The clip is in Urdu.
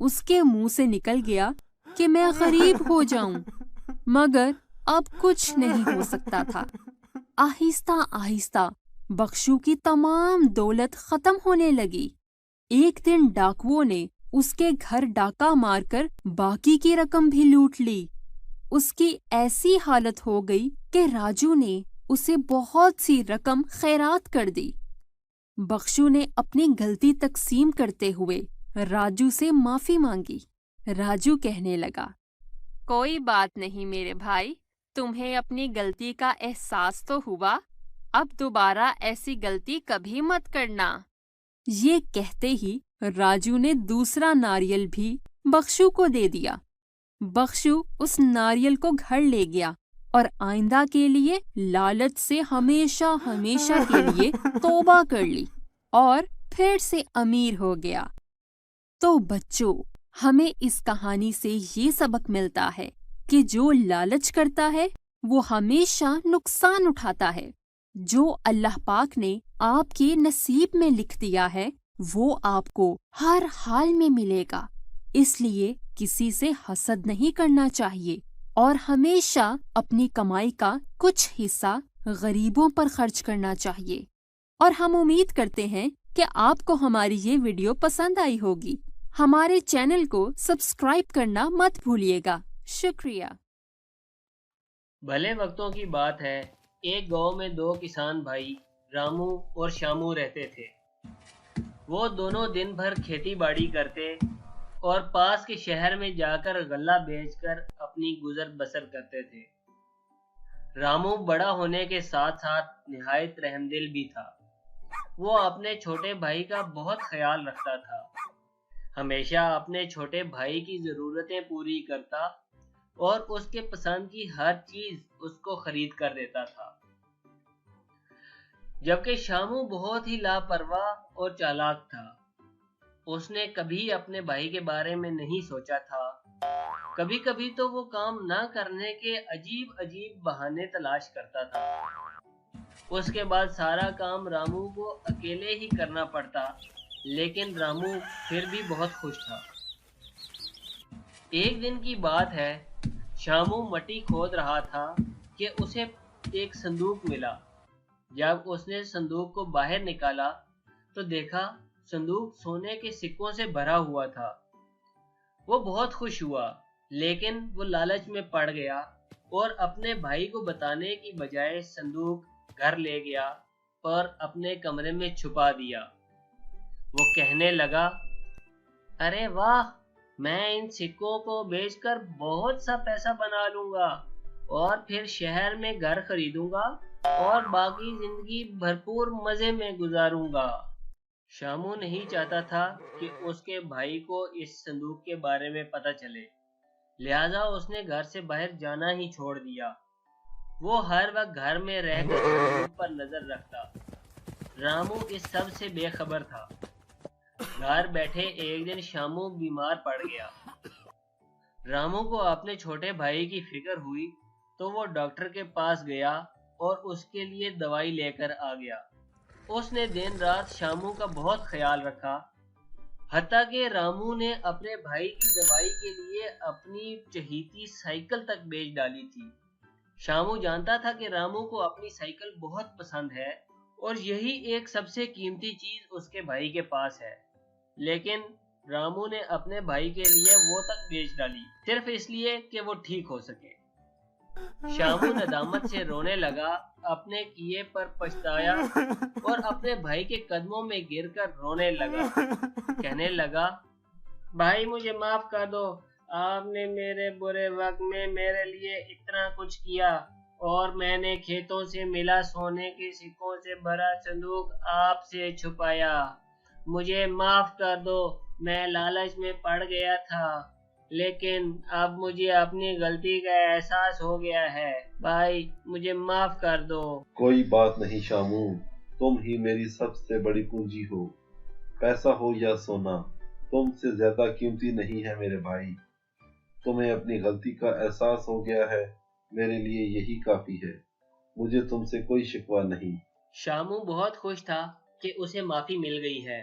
اس کے منہ سے نکل گیا کہ میں غریب ہو جاؤں، مگر اب کچھ نہیں ہو سکتا تھا۔ آہستہ آہستہ بخشو کی تمام دولت ختم ہونے لگی۔ ایک دن ڈاکوؤں نے اس کے گھر ڈاکہ مار کر باقی کی رقم بھی لوٹ لی۔ اس کی ایسی حالت ہو گئی کہ راجو نے اسے بہت سی رقم خیرات کر دی۔ بخشو نے اپنی غلطی تقسیم کرتے ہوئے راجو سے معافی مانگی۔ راجو کہنے لگا، کوئی بات نہیں میرے بھائی، تمہیں اپنی غلطی کا احساس تو ہوا، اب دوبارہ ایسی غلطی کبھی مت کرنا۔ یہ کہتے ہی راجو نے دوسرا ناریل بھی بخشو کو دے دیا۔ بخشو اس ناریل کو گھر لے گیا اور آئندہ کے لیے لالچ سے ہمیشہ ہمیشہ کے لیے توبہ کر لی اور پھر سے امیر ہو گیا۔ تو بچوں، ہمیں اس کہانی سے یہ سبق ملتا ہے کہ جو لالچ کرتا ہے وہ ہمیشہ نقصان اٹھاتا ہے۔ جو اللہ پاک نے آپ کے نصیب میں لکھ دیا ہے وہ آپ کو ہر حال میں ملے گا، اس لیے کسی سے حسد نہیں کرنا چاہیے اور ہمیشہ اپنی کمائی کا کچھ حصہ غریبوں پر خرچ کرنا چاہیے۔ اور ہم امید کرتے ہیں کہ آپ کو ہماری یہ ویڈیو پسند آئی ہوگی۔ ہمارے چینل کو سبسکرائب کرنا مت بھولیے گا۔ شکریہ۔ بھلے وقتوں کی بات ہے، ایک گاؤں میں دو کسان بھائی رامو اور شامو رہتے تھے۔ وہ دونوں دن بھر کھیتی باڑی کرتے اور پاس کے شہر میں جا کر غلہ بیچ کر اپنی گزر بسر کرتے تھے۔ رامو بڑا ہونے کے ساتھ ساتھ نہایت رحم دل بھی تھا۔ وہ اپنے چھوٹے بھائی کا بہت خیال رکھتا تھا، ہمیشہ اپنے چھوٹے بھائی کی ضرورتیں پوری کرتا اور اس کے پسند کی ہر چیز اس کو خرید کر دیتا تھا۔ جبکہ شامو بہت ہی لاپرواہ اور چالاک تھا۔ اس نے کبھی اپنے بھائی کے بارے میں نہیں سوچا تھا۔ کبھی کبھی تو وہ کام نہ کرنے کے عجیب عجیب بہانے تلاش کرتا تھا۔ اس کے بعد سارا کام رامو کو اکیلے ہی کرنا پڑتا، لیکن رامو پھر بھی بہت خوش تھا۔ ایک دن کی بات ہے، شامو مٹی کھود رہا تھا کہ اسے ایک صندوق ملا۔ جب اس نے صندوق کو باہر نکالا تو دیکھا صندوق سونے کے سکوں سے بھرا ہوا تھا۔ وہ بہت خوش ہوا، لیکن وہ لالچ میں پڑ گیا اور اپنے بھائی کو بتانے کی بجائے صندوق گھر لے گیا اور اپنے کمرے میں چھپا دیا۔ وہ کہنے لگا، ارے واہ، میں ان سکوں کو بیچ کر بہت سا پیسہ بنا لوں گا اور پھر شہر میں گھر خریدوں گا اور باقی زندگی بھرپور مزے میں گزاروں گا۔ شامو نہیں چاہتا تھا کہ اس کے بھائی کو اس صندوق کے بارے میں پتہ چلے، لہذا اس نے گھر سے باہر جانا ہی چھوڑ دیا۔ وہ ہر وقت گھر میں رہ کر صندوق پر نظر رکھتا۔ رامو اس سب سے بے خبر تھا۔ گھر بیٹھے ایک دن شامو بیمار پڑ گیا۔ رامو کو اپنے چھوٹے بھائی کی فکر ہوئی تو وہ ڈاکٹر کے پاس گیا اور اس کے لیے دوائی لے کر آ گیا۔ اس نے دن رات شامو کا بہت خیال رکھا، حتیٰ کہ رامو نے اپنے بھائی کی دوائی کے لیے اپنی چہیتی سائیکل تک بیچ ڈالی تھی۔ شامو جانتا تھا کہ رامو کو اپنی سائیکل بہت پسند ہے اور یہی ایک سب سے قیمتی چیز اس کے بھائی کے پاس ہے، لیکن رامو نے اپنے بھائی کے لیے وہ تک بیچ ڈالی صرف اس لیے کہ وہ ٹھیک ہو سکے۔ شامو ندامت سے رونے لگا، اپنے کیے پر پچھتایا اور اپنے بھائی کے قدموں میں گر کر رونے لگا۔ کہنے لگا، بھائی مجھے معاف کر دو، آپ نے میرے برے وقت میں میرے لیے اتنا کچھ کیا اور میں نے کھیتوں سے ملا سونے کے سکوں سے بھرا صندوق آپ سے چھپایا۔ مجھے معاف کر دو، میں لالچ میں پڑ گیا تھا، لیکن اب مجھے اپنی غلطی کا احساس ہو گیا ہے۔ بھائی مجھے معاف کر دو۔ کوئی بات نہیں شامو، تم ہی میری سب سے بڑی پونجی ہو۔ پیسہ ہو یا سونا، تم سے زیادہ قیمتی نہیں ہے میرے بھائی۔ تمہیں اپنی غلطی کا احساس ہو گیا ہے، میرے لیے یہی کافی ہے۔ مجھے تم سے کوئی شکوہ نہیں۔ شامو بہت خوش تھا کہ اسے معافی مل گئی ہے